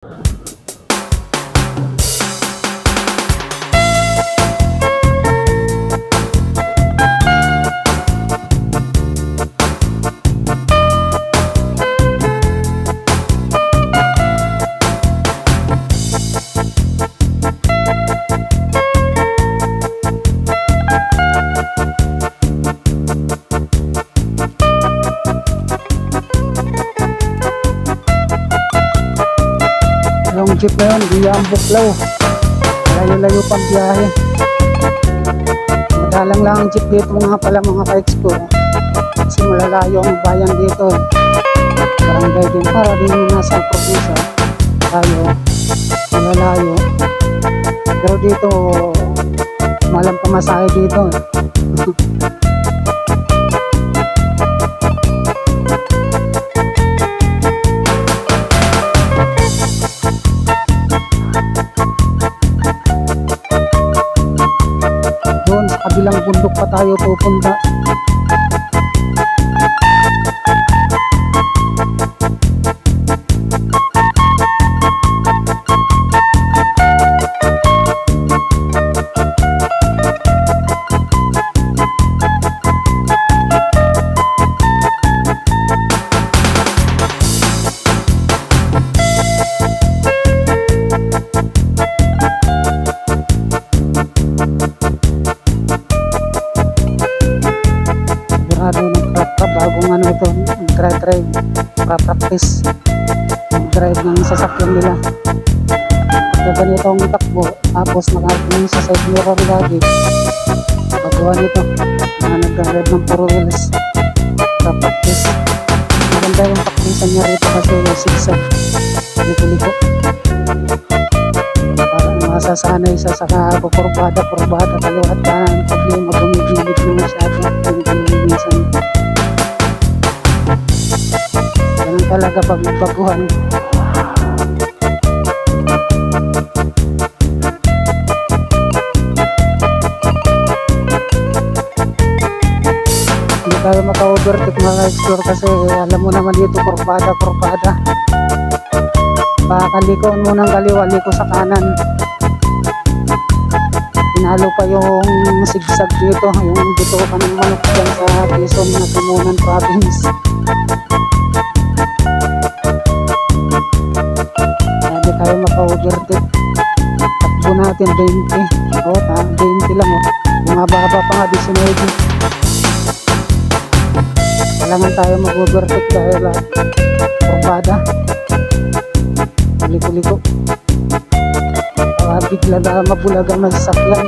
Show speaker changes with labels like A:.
A: Yung jeep na yun, di ang buklaw. Layo-layo pang biyahe. Madalang lang ang jeep dito nga pala mga ka-expo. Kasi malalayo ang bayan dito. Barangay din para din nasa probinsya. Tayo, malalayo. Pero dito, malang pamasahe dito. Doon sa kabilang bundok pa tayo pupunta. Bagong ano ito, drive pra-practice drive ng sasakyan nila. Pagka ganito ang takbo, tapos nakatingin sa side mirror lagi, pagawa nito na nag-drive ng 4 wheels pra-practice. Maganda yung practice niya rito kasi zigzag, liko-liko para masasanay sa saka kurbada kaliwat kanan, pag yung magumigilid na masyado minsan. Ganun talaga pag nagbaguhan. Hindi tayo maka-overtake mga explore kasi alam mo naman dito kurbada. Pakalikoon mo ng kaliwa, liko sa kanan. Pinalo pa yung sigsag dito, yung dito pa ng manok dyan sa Quezon na Tumunan Province. Hindi tayo maka-overtake. Takbo natin 20. O, 20 lang o. Bumababa pa nga 19. Kailangan tayo mag-overtake dahil kurbada. Liko-liko. Bigla na mabulaga ang masasakyan.